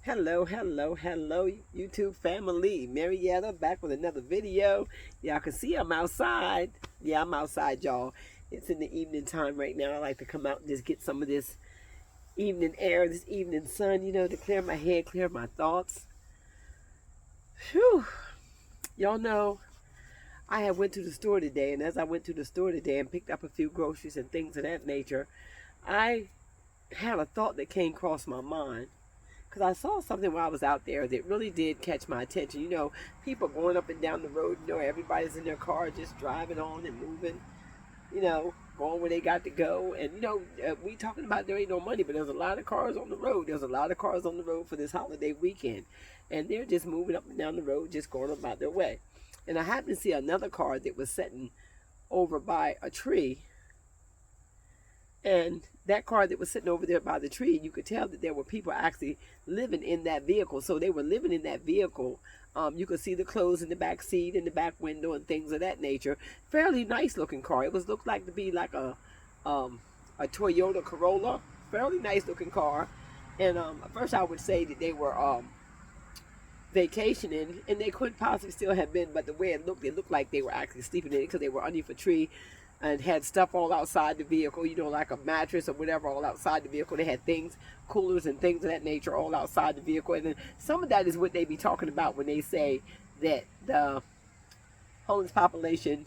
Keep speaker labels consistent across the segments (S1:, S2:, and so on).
S1: Hello, hello, hello, YouTube family. Marietta back with another video. Y'all can see I'm outside. Yeah, I'm outside, y'all. It's in the evening time right now. I like to come out and just get some of this evening air, this evening sun, to clear my head, clear my thoughts. Whew. Y'all know I had went to the store today, and as I went to the store today and picked up a few groceries and things of that nature, I had a thought that came across my mind. Because I saw something while I was out there that really did catch my attention. People going up and down the road, everybody's in their car just driving on and moving, going where they got to go. And, we talking about there ain't no money, but there's a lot of cars on the road. There's a lot of cars on the road for this holiday weekend. And they're just moving up and down the road, just going about their way. And I happened to see another car that was sitting over by a tree. And that car that was sitting over there by the tree, you could tell that there were people actually living in that vehicle. So they were living in that vehicle. You could see the clothes in the back seat, in the back window, and things of that nature. Fairly nice looking car. It looked like to be like a Toyota Corolla. Fairly nice looking car. And first I would say that they were vacationing, and they could possibly still have been, but the way it looked like they were actually sleeping in it because they were underneath a tree and had stuff all outside the vehicle, like a mattress or whatever all outside the vehicle. They had things, coolers and things of that nature all outside the vehicle. And then some of that is what they be talking about when they say that the homeless population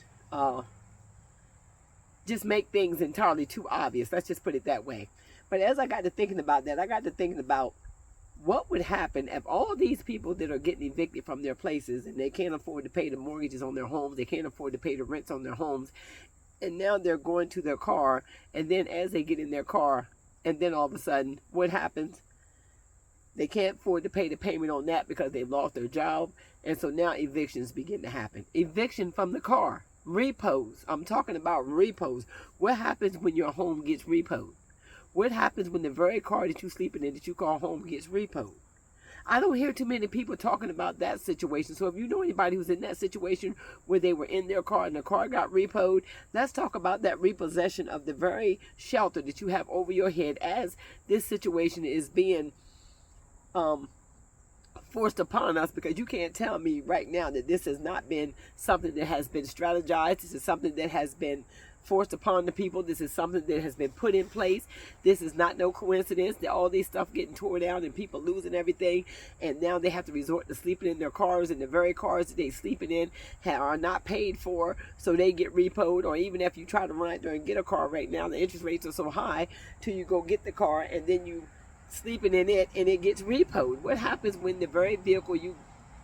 S1: just make things entirely too obvious. Let's just put it that way. But as I got to thinking about that, I got to thinking about what would happen if all these people that are getting evicted from their places and they can't afford to pay the mortgages on their homes, they can't afford to pay the rents on their homes, and now they're going to their car, and then as they get in their car, and then all of a sudden, what happens? They can't afford to pay the payment on that because they've lost their job, and so now evictions begin to happen. Eviction from the car. Repos. I'm talking about repos. What happens when your home gets repoed? What happens when the very car that you're sleeping in that you call home gets repoed? I don't hear too many people talking about that situation. So if you know anybody who's in that situation where they were in their car and the car got repoed, let's talk about that repossession of the very shelter that you have over your head as this situation is being forced upon us, because you can't tell me right now that this has not been something that has been strategized. This is something that has been forced upon the people. This is something that has been put in place. This is not no coincidence that all these stuff getting torn down and people losing everything, and now they have to resort to sleeping in their cars, and the very cars that they sleeping in are not paid for, so they get repoed. Or even if you try to run out there and get a car right now, the interest rates are so high till you go get the car and then you sleeping in it and it gets repoed. What happens when the very vehicle you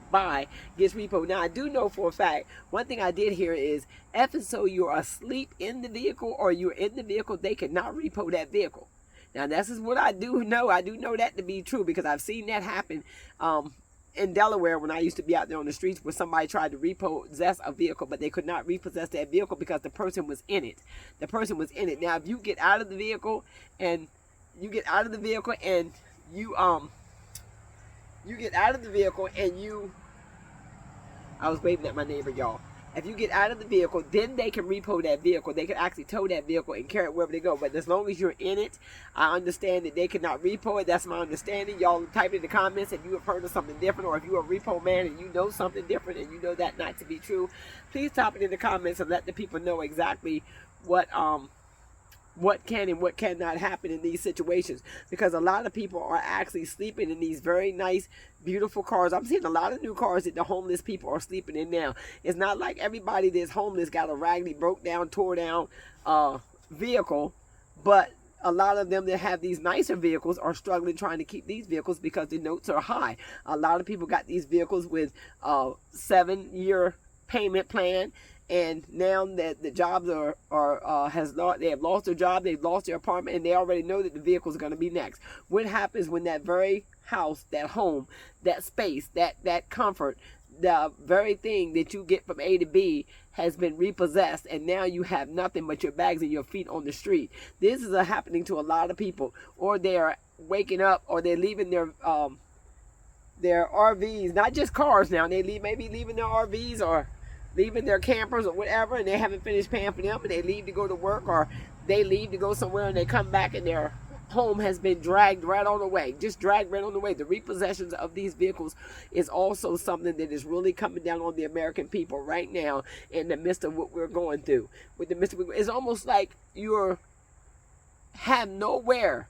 S1: buy gets repoed? Now I do know for a fact, one thing I did hear is if and so you're asleep in the vehicle or you're in the vehicle, they cannot repo that vehicle. Now this is what I do know. I do know that to be true because I've seen that happen in Delaware when I used to be out there on the streets, where somebody tried to repossess a vehicle, but they could not repossess that vehicle because the person was in it. The person was in it. Now if you get out of the vehicle and you get out of the vehicle and I was waving at my neighbor, y'all. If you get out of the vehicle, then they can repo that vehicle. They can actually tow that vehicle and carry it wherever they go. But as long as you're in it, I understand that they cannot repo it. That's my understanding. Y'all type in the comments if you have heard of something different, or if you're a repo man and you know something different and you know that not to be true. Please type it in the comments and let the people know exactly what can and what cannot happen in these situations, because a lot of people are actually sleeping in these very nice, beautiful cars. I'm seeing a lot of new cars that the homeless people are sleeping in now. It's not like everybody that's homeless got a raggedy, broke down, tore down vehicle, but a lot of them that have these nicer vehicles are struggling trying to keep these vehicles because the notes are high. A lot of people got these vehicles with 7-year payment plan, and now that the jobs they have lost their job, they've lost their apartment, and they already know that the vehicle is going to be next. What happens when that very house, that home, that space, that comfort, the very thing that you get from A to B has been repossessed, and now you have nothing but your bags and your feet on the street? This is happening to a lot of people, or they are waking up, or they're leaving their RVs, not just cars now. They maybe leaving their RVs or leaving their campers or whatever, and they haven't finished paying for them, and they leave to go to work, or they leave to go somewhere and they come back and their home has been dragged right on away, just dragged right on the way. The repossessions of these vehicles is also something that is really coming down on the American people right now in the midst of what we're going through. It's almost like you have nowhere.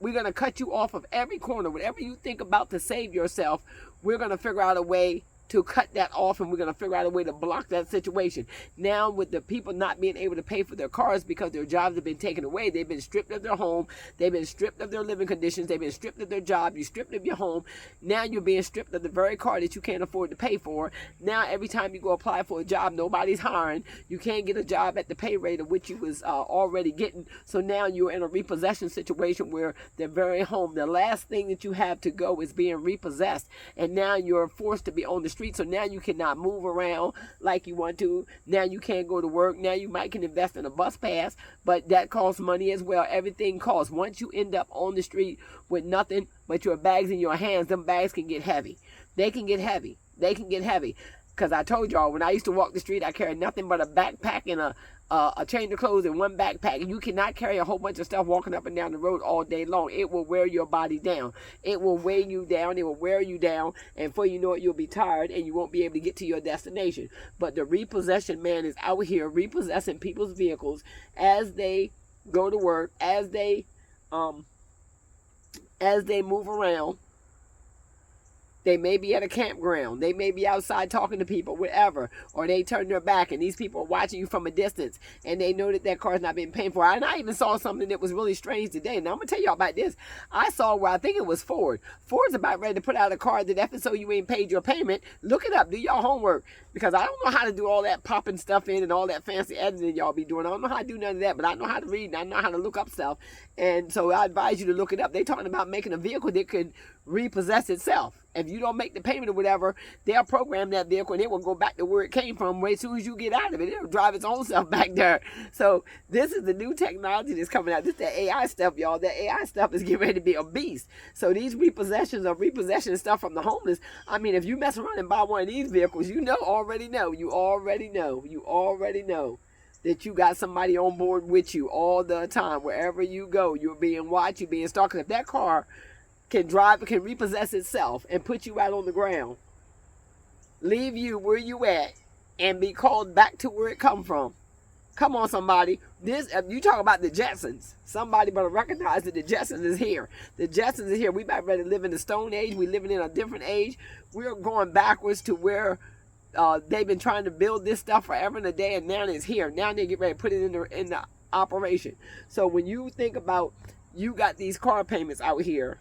S1: We're going to cut you off of every corner. Whatever you think about to save yourself, we're going to figure out a way to cut that off, and we're going to figure out a way to block that situation. Now, with the people not being able to pay for their cars because their jobs have been taken away, they've been stripped of their home, they've been stripped of their living conditions, they've been stripped of their job, you stripped of your home, now you're being stripped of the very car that you can't afford to pay for. Now, every time you go apply for a job, nobody's hiring. You can't get a job at the pay rate of which you was already getting. So now you're in a repossession situation where the very home, the last thing that you have to go is being repossessed, and now you're forced to be on the street. So now you cannot move around like you want to. Now you can't go to work. Now you might can invest in a bus pass, but that costs money as well. Everything costs. Once you end up on the street with nothing but your bags in your hands, them bags can get heavy. They can get heavy. They can get heavy. Because I told y'all, when I used to walk the street, I carried nothing but a backpack and a change of clothes in one backpack. And you cannot carry a whole bunch of stuff walking up and down the road all day long. It will wear your body down. It will weigh you down. It will wear you down. And before you know it, you'll be tired and you won't be able to get to your destination. But the repossession man is out here repossessing people's vehicles as they go to work, as they move around. They may be at a campground. They may be outside talking to people, whatever. Or they turn their back and these people are watching you from a distance. And they know that car's not being paid for. And I even saw something that was really strange today. And I'm going to tell y'all about this. I saw where I think it was Ford. Ford's about ready to put out a car that if so you ain't paid your payment. Look it up. Do y'all homework. Because I don't know how to do all that popping stuff in and all that fancy editing y'all be doing. I don't know how to do none of that. But I know how to read and I know how to look up stuff. And so I advise you to look it up. They're talking about making a vehicle that could repossess itself. If you don't make the payment or whatever, they'll program that vehicle and it will go back to where it came from. Right as soon as you get out of it, it'll drive its own self back there. So this is the new technology that's coming out. This is the AI stuff, y'all. The AI stuff is getting ready to be a beast. So these repossessions or repossession stuff from the homeless, I mean, if you mess around and buy one of these vehicles, you already know that you got somebody on board with you all the time. Wherever you go, you're being watched, you're being stalked. If that car can repossess itself and put you out on the ground, leave you where you at, and be called back to where it come from. Come on, somebody. You talk about the Jetsons. Somebody better recognize that the Jetsons is here. The Jetsons is here. We about ready to live in the Stone Age. We living in a different age. We're going backwards to where they've been trying to build this stuff forever and a day, and now it's here. Now they get ready to put it in the operation. So when you think about, you got these car payments out here,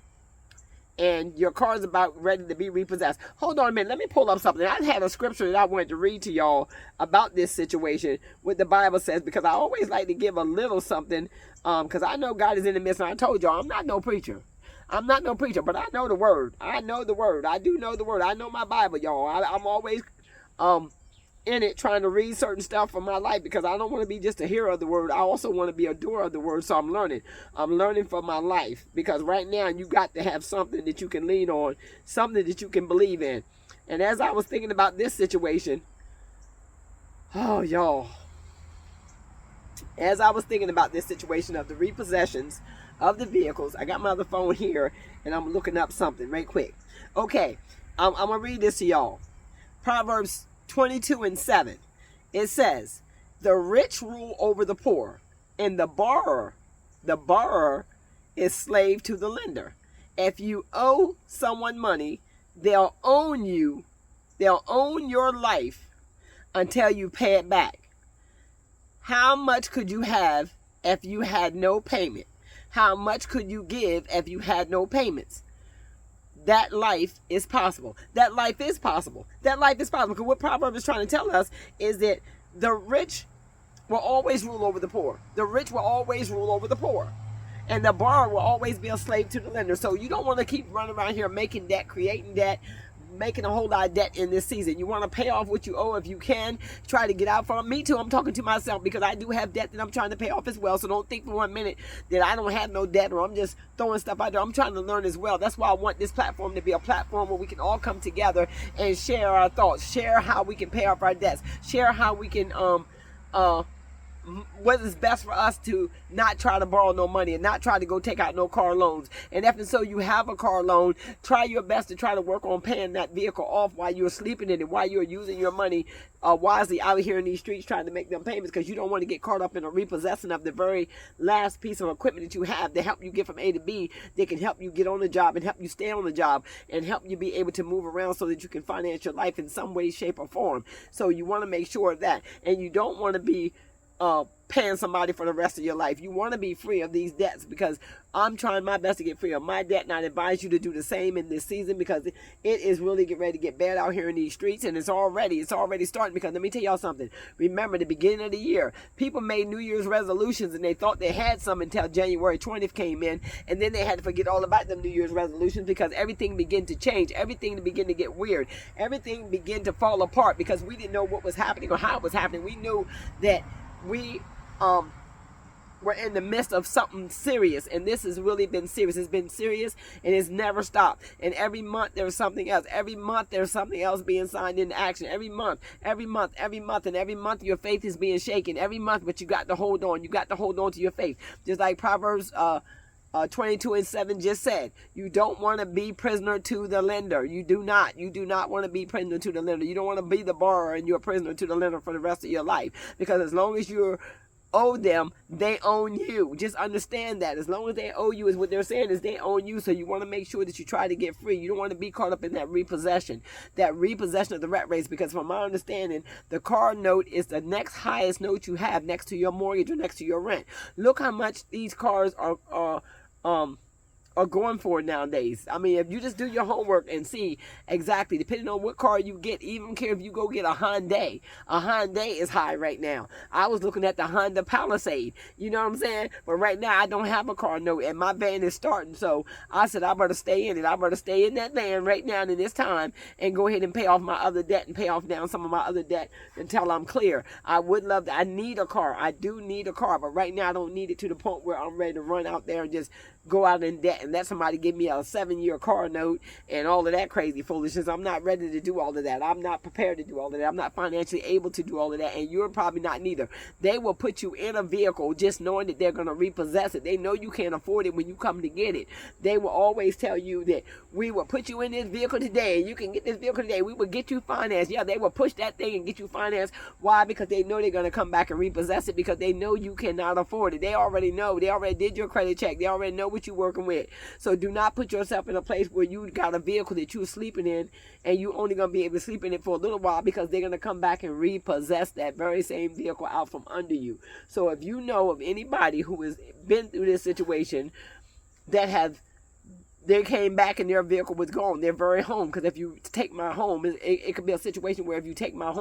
S1: and your car's about ready to be repossessed. Hold on a minute. Let me pull up something. I had a scripture that I wanted to read to y'all about this situation, what the Bible says, because I always like to give a little something, because I know God is in the midst. And I told y'all, I'm not no preacher. But I know the word. I do know the word. I know my Bible, y'all. I'm always in it trying to read certain stuff for my life, because I don't want to be just a hearer of the word. I also want to be a doer of the word. So I'm learning for my life, because right now you got to have something that you can lean on, something that you can believe in. And as I was thinking about this situation, y'all, as I was thinking about this situation of the repossessions of the vehicles, I got my other phone here and I'm looking up something right quick. Okay, I'm gonna read this to y'all. Proverbs 22:7. It says, "The rich rule over the poor, and the borrower is slave to the lender." If you owe someone money, they'll own your life until you pay it back. How much could you have if you had no payment? How much could you give if you had no payments? That life is possible. That life is possible. Because what Proverbs is trying to tell us is that the rich will always rule over the poor. The rich will always rule over the poor. And the borrower will always be a slave to the lender. So you don't want to keep running around here making debt, creating debt, making a whole lot of debt in this season. You want to pay off what you owe if you can. Try to get out from it. Me too. I'm talking to myself, because I do have debt that I'm trying to pay off as well. So don't think for 1 minute that I don't have no debt, or I'm just throwing stuff out there. I'm trying to learn as well. That's why I want this platform to be a platform where we can all come together and share our thoughts, share how we can pay off our debts, share how we can what is best for us to not try to borrow no money and not try to go take out no car loans. And if and so you have a car loan, try your best to try to work on paying that vehicle off while you're sleeping in it, while you're using your money wisely out here in these streets trying to make them payments, because you don't want to get caught up in a repossessing of the very last piece of equipment that you have to help you get from A to B. They can help you get on the job and help you stay on the job and help you be able to move around so that you can finance your life in some way, shape, or form. So you want to make sure of that. And you don't want to be paying somebody for the rest of your life. You want to be free of these debts, because I'm trying my best to get free of my debt, and I advise you to do the same in this season, because it is really getting ready to get bad out here in these streets, and it's already starting. Because let me tell y'all something. Remember, the beginning of the year, people made New Year's resolutions, and they thought they had some until January 20th came in, and then they had to forget all about them New Year's resolutions, because everything began to change, everything began to get weird, everything began to fall apart, because we didn't know what was happening or how it was happening. We knew that we we're in the midst of something serious, and this has really been serious. It's been serious, and it's never stopped. And every month there's something else. Every month there's something else being signed into action. Every month, and every month your faith is being shaken. Every month, but you got to hold on. You got to hold on to your faith. Just like Proverbs 22:7 just said, you don't want to be prisoner to the lender. You do not want to be prisoner to the lender. You don't want to be the borrower and you're a prisoner to the lender for the rest of your life, because as long as you're owe them, they own you. Just understand that. As long as they owe you, is what they're saying, is they own you. So you want to make sure that you try to get free. You don't want to be caught up in that repossession of the rat race, because from my understanding, the car note is the next highest note you have next to your mortgage or next to your rent. Look how much these cars are going for nowadays. I mean, if you just do your homework and see exactly, depending on what car you get, even care if you go get a Hyundai is high right now. I was looking at the Honda Palisade, you know what I'm saying? But right now I don't have a car note and my van is starting, so I said I better stay in it. I better stay in that van right now in this time and go ahead and pay off my other debt and pay off down some of my other debt until I'm clear. I would love to. I need a car. I do need a car, but right now I don't need it to the point where I'm ready to run out there and just go out in debt and let somebody give me a 7-year car note and all of that crazy foolishness. I'm not ready to do all of that. I'm not prepared to do all of that. I'm not financially able to do all of that, and you're probably not neither. They will put you in a vehicle just knowing that they're going to repossess it. They know you can't afford it when you come to get it. They will always tell you that we will put you in this vehicle today. You can get this vehicle today. We will get you financed. Yeah, they will push that thing and get you financed. Why? Because they know they're going to come back and repossess it, because they know you cannot afford it. They already know. They already did your credit check. They already know what you're working with. So do not put yourself in a place where you got a vehicle that you're sleeping in and you only going to be able to sleep in it for a little while, because they're going to come back and repossess that very same vehicle out from under you. So if you know of anybody who has been through this situation that they came back and their vehicle was gone, their very home, because if you take my home, it could be a situation where if you take my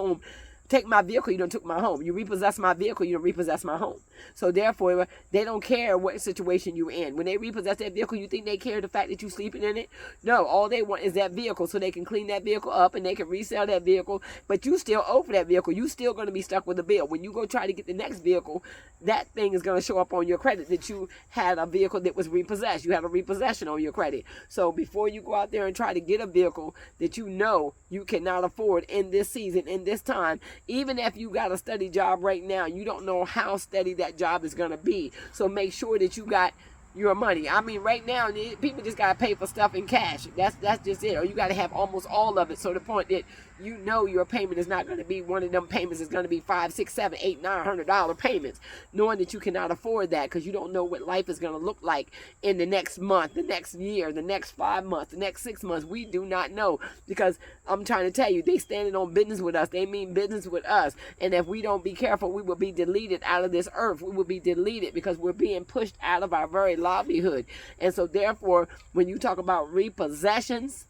S1: vehicle, you don't took my home. You repossess my vehicle, you don't repossess my home. So therefore, they don't care what situation you're in. When they repossess that vehicle, you think they care the fact that you're sleeping in it? No, all they want is that vehicle so they can clean that vehicle up and they can resell that vehicle. But you still owe for that vehicle. You still going to be stuck with the bill. When you go try to get the next vehicle, that thing is going to show up on your credit that you had a vehicle that was repossessed. You had a repossession on your credit. So before you go out there and try to get a vehicle that you know you cannot afford in this season, in this time, even if you got a steady job right now, you don't know how steady that job is going to be. So make sure that you got your money. I mean, right now, people just got to pay for stuff in cash. That's just it. Or you got to have almost all of it. So the point that you know your payment is not going to be one of them payments. It's going to be $500, $600, $700, $800, $900 payments, knowing that you cannot afford that, because you don't know what life is going to look like in the next month, the next year, the next 5 months, the next 6 months. We do not know, because I'm trying to tell you, they standing on business with us. They mean business with us. And if we don't be careful, we will be deleted out of this earth. We will be deleted because we're being pushed out of our very livelihood. And so therefore, when you talk about repossessions,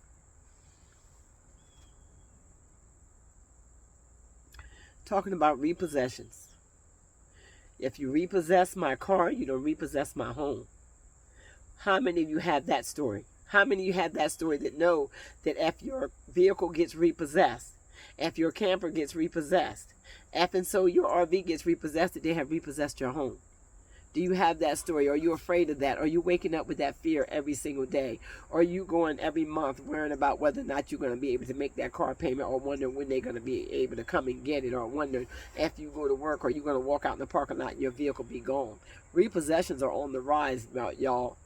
S1: talking about repossessions, if you repossess my car, you don't repossess my home. How many of you have that story? How many of you have that story that know that if your vehicle gets repossessed, if your camper gets repossessed, if and so your RV gets repossessed, that they have repossessed your home? Do you have that story? Are you afraid of that? Are you waking up with that fear every single day? Or are you going every month worrying about whether or not you're going to be able to make that car payment, or wondering when they're going to be able to come and get it, or wondering if you go to work, or you're going to walk out in the parking lot and your vehicle be gone? Repossessions are on the rise, y'all.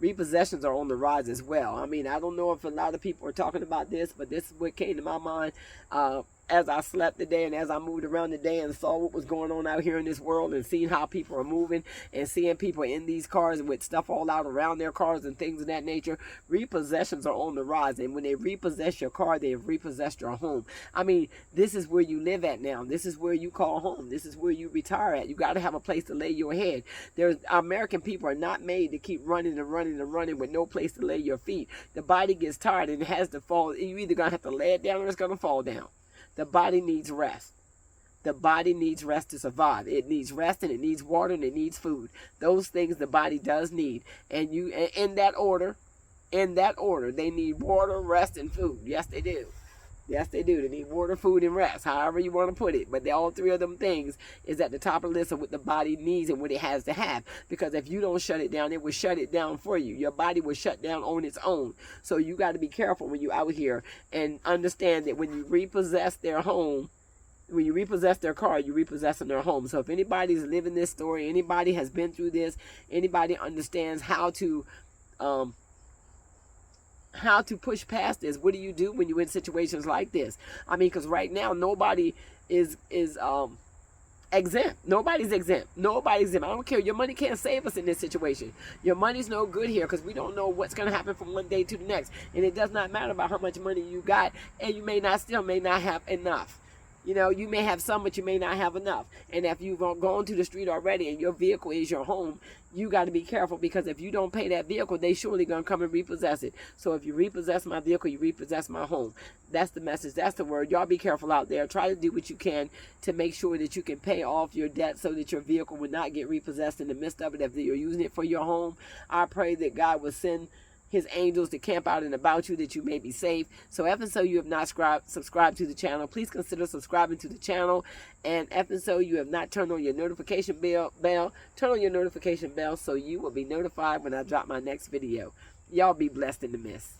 S1: Repossessions are on the rise as well. I mean, I don't know if a lot of people are talking about this, but this is what came to my mind as I slept today, and as I moved around today and saw what was going on out here in this world, and seeing how people are moving, and seeing people in these cars with stuff all out around their cars and things of that nature. Repossessions are on the rise, and when they repossess your car, they have repossessed your home. I mean, this is where you live at now. This is where you call home. This is where you retire at. You got to have a place to lay your head. American people are not made to keep running and running and running with no place to lay your feet. The body gets tired and it has to fall. You're either going to have to lay it down or it's going to fall down. The body needs rest. The body needs rest to survive. It needs rest, and it needs water, and it needs food. Those things the body does need. And you, in that order, they need water, rest, and food. Yes, they do. Yes, they do. They need water, food, and rest, however you want to put it. But all three of them things is at the top of the list of what the body needs and what it has to have. Because if you don't shut it down, it will shut it down for you. Your body will shut down on its own. So you got to be careful when you're out here, and understand that when you repossess their home, when you repossess their car, you're repossessing their home. So if anybody's living this story, anybody has been through this, anybody understands how to push past this. What do you do when you're in situations like this? I mean, because right now nobody is exempt. Nobody's exempt. Nobody's exempt. I don't care. Your money can't save us in this situation. Your money's no good here, because we don't know what's going to happen from one day to the next. And it does not matter about how much money you got, and you may not have enough. You know, you may have some, but you may not have enough. And if you've gone to the street already and your vehicle is your home, you got to be careful, because if you don't pay that vehicle, they surely going to come and repossess it. So if you repossess my vehicle, you repossess my home. That's the message. That's the word. Y'all be careful out there. Try to do what you can to make sure that you can pay off your debt so that your vehicle will not get repossessed in the midst of it. If you're using it for your home, I pray that God will send His angels to camp out and about you, that you may be safe. So if and so you have not subscribed to the channel, please consider subscribing to the channel. And if and so you have not turned on your notification bell, turn on your notification bell so you will be notified when I drop my next video. Y'all be blessed in the midst.